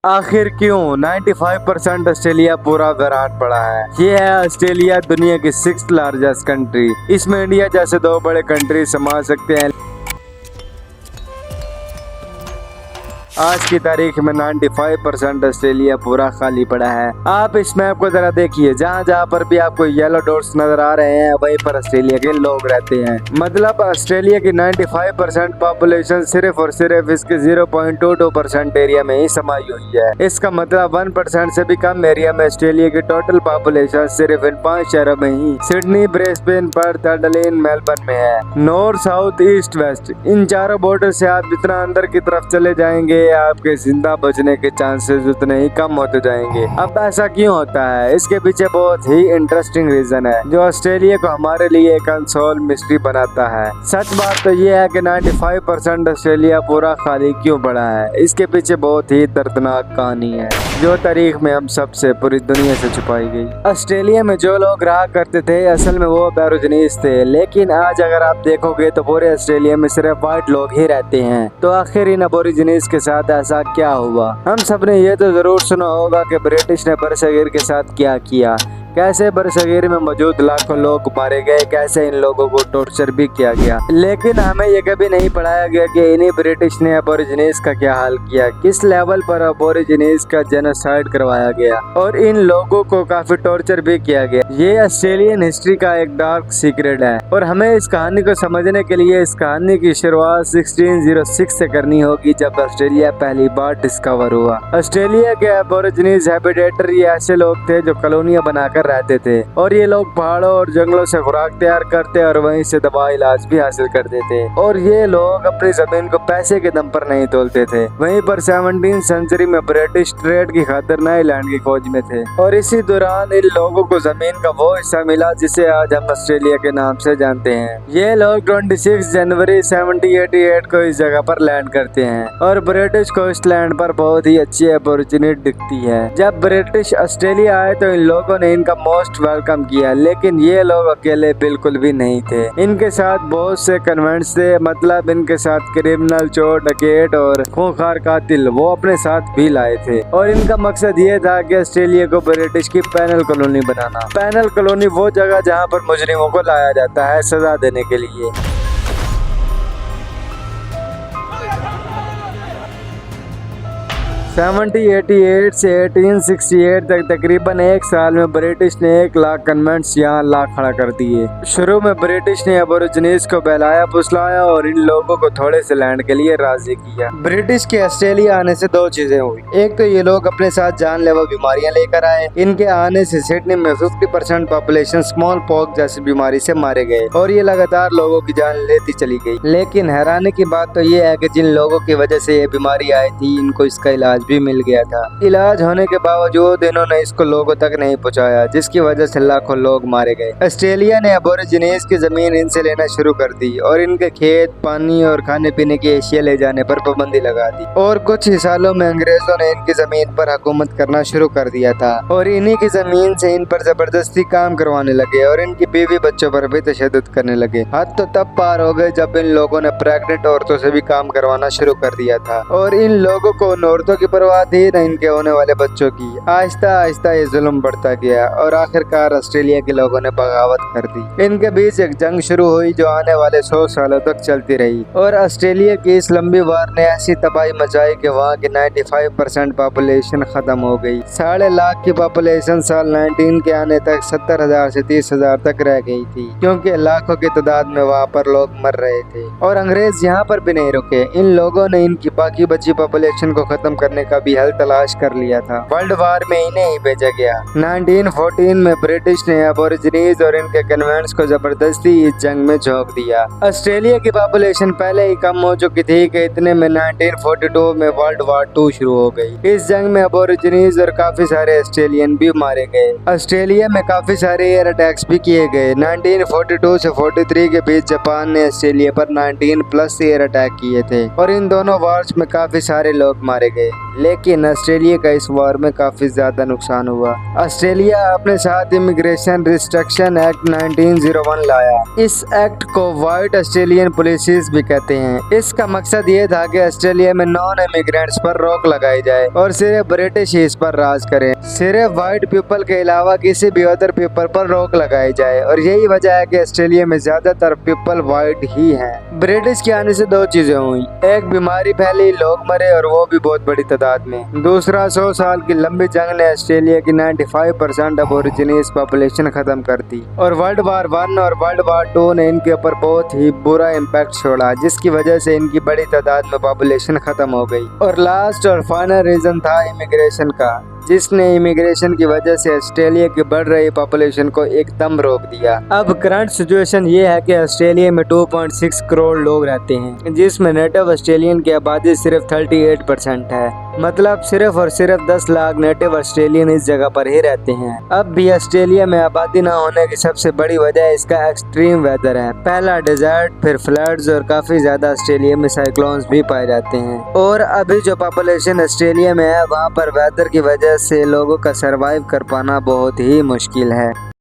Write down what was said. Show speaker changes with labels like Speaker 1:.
Speaker 1: आखिर क्यों 95% ऑस्ट्रेलिया पूरा विराट पड़ा है। ये है ऑस्ट्रेलिया, दुनिया की 6th लार्जेस्ट कंट्री। इसमें इंडिया जैसे दो बड़े कंट्री समा सकते हैं। आज की तारीख में 95% ऑस्ट्रेलिया पूरा खाली पड़ा है। आप इस मैप को जरा देखिए, जहाँ जहाँ पर भी आपको येलो डॉट्स नजर आ रहे हैं वहीं पर ऑस्ट्रेलिया के लोग रहते हैं। मतलब ऑस्ट्रेलिया की 95% पॉपुलेशन सिर्फ और सिर्फ इसके 0.22% एरिया में ही समाई हुई है। इसका मतलब 1% से भी कम एरिया में ऑस्ट्रेलिया की टोटल पॉपुलेशन सिर्फ इन 5 शहरों में ही Sydney, Brisbane, Perth, Adelaide, Melbourne में है। नॉर्थ, साउथ, ईस्ट, वेस्ट, इन चारों बॉर्डर से आप जितना अंदर की तरफ चले जाएंगे आपके जिंदा बचने के चांसेस उतने ही कम होते जाएंगे। अब ऐसा क्यों होता है? इसके पीछे बहुत ही इंटरेस्टिंग रीजन है जो ऑस्ट्रेलिया को हमारे लिए एक अनसॉल्व मिस्ट्री बनाता है। सच बात तो ये है कि 95% ऑस्ट्रेलिया पूरा खाली क्यों पड़ा है। इसके पीछे बहुत ही दर्दनाक कहानी है जो तारीख में हम सबसे पूरी दुनिया से छुपाई गई। ऑस्ट्रेलिया में जो लोग रहा करते थे असल में वो एबोरिजिनीज थे, लेकिन आज अगर आप देखोगे तो पूरे ऑस्ट्रेलिया में सिर्फ वाइट लोग ही रहते हैं। तो आखिर इन एबोरिजिनीज के साथ ऐसा क्या हुआ? हम सब ने ये तो जरूर सुना होगा कि ब्रिटिश ने बरसगीर के साथ क्या किया, कैसे बरसगीर में मौजूद लाखों लोग मारे गए, कैसे इन लोगों को टॉर्चर भी किया गया। लेकिन हमें ये कभी नहीं पढ़ाया गया कि इन्हीं ब्रिटिश ने एबोरिजिनीज का क्या हाल किया, किस लेवल पर एबोरिजिनीज का जेनोसाइड करवाया गया और इन लोगों को काफी टॉर्चर भी किया गया। ये ऑस्ट्रेलियन हिस्ट्री का एक डार्क सीक्रेट है और हमें इस कहानी को समझने के लिए इस कहानी की शुरुआत 1606 से करनी होगी, जब ऑस्ट्रेलिया पहली बार डिस्कवर हुआ। ऑस्ट्रेलिया के एबोरिजिनीज हैबिटेटर ये ऐसे लोग थे जो कॉलोनियां बनाकर रहते थे और ये लोग पहाड़ों और जंगलों से खुराक तैयार करते और वहीं से दवा इलाज भी हासिल करते थे। और ये लोग अपनी जमीन को पैसे के दम पर नहीं तोलते थे। वहीं पर 17वीं सेंचुरी में ब्रिटिश ट्रेड की खातिर नए लैंड की खोज में थे और इसी दौरान इन लोगों को जमीन का वो हिस्सा मिला जिसे आज हम ऑस्ट्रेलिया के नाम से जानते हैं। ये लोग 26 जनवरी 1788 को इस जगह पर लैंड करते हैं और ब्रिटिश को इस लैंड पर बहुत ही अच्छी अपॉर्चुनिटी दिखती है। जब ब्रिटिश ऑस्ट्रेलिया आए तो इन लोगों ने इनका मोस्ट वेलकम किया, लेकिन ये लोग अकेले बिल्कुल भी नहीं थे। इनके साथ बहुत से कन्वेंट्स थे, मतलब इनके साथ क्रिमिनल, चोर, डकैत और खूंखार कातिल वो अपने साथ भी लाए थे। और इनका मकसद ये था कि ऑस्ट्रेलिया को ब्रिटिश की पैनल कॉलोनी बनाना। पैनल कॉलोनी वो जगह जहाँ पर मुजरिमों को लाया जाता है सजा देने के लिए। 1788 से 1868 तक तकरीबन एक साल में ब्रिटिश ने 1 लाख कन्वेंट्स यहाँ ला खड़ा कर दिए। शुरू में ब्रिटिश ने एबोरिजिनीज को बहलाया फुसलाया और इन लोगों को थोड़े से लैंड के लिए राजी किया। ब्रिटिश के ऑस्ट्रेलिया आने से 2 चीजें हुई। एक तो ये लोग अपने साथ जानलेवा बीमारियां लेकर आए। इनके आने से सिडनी में 50% पॉपुलेशन स्मॉल पॉक्स जैसी बीमारी से मारे गए और ये लगातार लोगों की जान लेती चली गई। लेकिन हैरानी की बात तो ये है कि जिन लोगों की वजह से ये बीमारी आई थी इनको इसका इलाज भी मिल गया था। इलाज होने के बावजूद इन्होंने इसको लोगों तक नहीं पहुंचाया, जिसकी वजह से लाखों लोग मारे गए। ऑस्ट्रेलिया ने एबोरिजिनीज की जमीन इनसे लेना शुरू कर दी और इनके खेत, पानी और खाने पीने की एशिया ले जाने पर पाबंदी लगा दी। और कुछ ही सालों में अंग्रेजों ने इनकी जमीन पर हुकूमत करना शुरू कर दिया था और इन्हीं की जमीन से इन पर जबरदस्ती काम करवाने लगे और इनकी बीवी बच्चों पर भी तशद्दुद करने लगे। हद तो तब पार हो गए जब इन लोगों ने प्रेग्नेंट औरतों से भी काम करवाना शुरू कर दिया था और इन लोगों को उन औरतों की परवाह थी न इनके होने वाले बच्चों की। आहिस्ता आहिस्ता ये जुल्म बढ़ता गया और आखिरकार ऑस्ट्रेलिया के लोगों ने बगावत कर दी। इनके बीच एक जंग शुरू हुई जो आने वाले 100 सालों तक चलती रही और ऑस्ट्रेलिया की इस लंबी वार ने ऐसी तबाही मचाई कि वहाँ की 95% पॉपुलेशन खत्म हो गई। 1.5 लाख की पॉपुलेशन साल 19 के आने तक 70,000 से 30,000 तक रह गई थी, क्योंकि लाखों की तादाद में वहाँ पर लोग मर रहे थे। और अंग्रेज यहाँ पर भी नहीं रुके। इन लोगों ने इनकी बाकी बची पॉपुलेशन को खत्म करने का भी हल तलाश कर लिया था। वर्ल्ड वार में इन्हें ही भेजा गया। 1914 में ब्रिटिश ने एबोरिजिनीज और इनके कन्वेंट्स को जबरदस्ती इस जंग में झोंक दिया। ऑस्ट्रेलिया की पॉपुलेशन पहले ही कम हो चुकी थी कि इतने में 1942 में वर्ल्ड वार 2 शुरू हो गई। इस जंग में एबोरिजिनीज और काफी सारे ऑस्ट्रेलियन भी मारे गए। ऑस्ट्रेलिया में काफी सारे एयर अटैक्स भी किए गए। 1942 से 43 के बीच जापान ने ऑस्ट्रेलिया पर 19+ एयर अटैक किए थे और इन दोनों वार्स में काफी सारे लोग मारे गए। लेकिन ऑस्ट्रेलिया का इस वॉर में काफी ज्यादा नुकसान हुआ। ऑस्ट्रेलिया अपने साथ इमिग्रेशन रिस्ट्रिक्शन एक्ट 1901 लाया। इस एक्ट को व्हाइट ऑस्ट्रेलियन पुलिस भी कहते हैं। इसका मकसद ये था कि ऑस्ट्रेलिया में नॉन इमिग्रेंट्स पर रोक लगाई जाए और सिर्फ ब्रिटिश ही इस पर राज करें। सिर्फ व्हाइट पीपल के अलावा किसी भी अदर पीपल पर रोक लगाई जाए, और यही वजह है कि ऑस्ट्रेलिया में ज्यादातर पीपल व्हाइट ही हैं। ब्रिटिश के आने से दो चीजें हुई, एक बीमारी फैली, लोग मरे, और वो भी बहुत बड़ी तादाद में। दूसरा, 100 साल की लंबी जंग ने ऑस्ट्रेलिया की 95% अबोरिजिनीज पॉपुलेशन खत्म कर दी, और वर्ल्ड वार 1 और वर्ल्ड वार 2 ने इनके ऊपर बहुत ही बुरा इम्पैक्ट छोड़ा, जिसकी वजह से इनकी बड़ी तादाद में पॉपुलेशन खत्म हो गई। और लास्ट और फाइनल रीजन था इमिग्रेशन का, जिसने इमिग्रेशन की वजह से ऑस्ट्रेलिया की बढ़ रही पॉपुलेशन को एकदम रोक दिया। अब करंट सिचुएशन ये है कि ऑस्ट्रेलिया में 2.6 करोड़ लोग रहते हैं, जिसमें नेटिव ऑस्ट्रेलियन की आबादी सिर्फ 38% है। मतलब सिर्फ और सिर्फ 10 लाख नेटिव ऑस्ट्रेलियन इस जगह पर ही रहते हैं। अब भी ऑस्ट्रेलिया में आबादी न होने की सबसे बड़ी वजह इसका एक्सट्रीम वेदर है। पहला डेजर्ट, फिर फ्लड्स, और काफी ज्यादा ऑस्ट्रेलिया में साइक्लोन्स भी पाए जाते हैं। और अभी जो पॉपुलेशन ऑस्ट्रेलिया में है, वहाँ पर वेदर की वजह से लोगों का सरवाइव कर पाना बहुत ही मुश्किल है।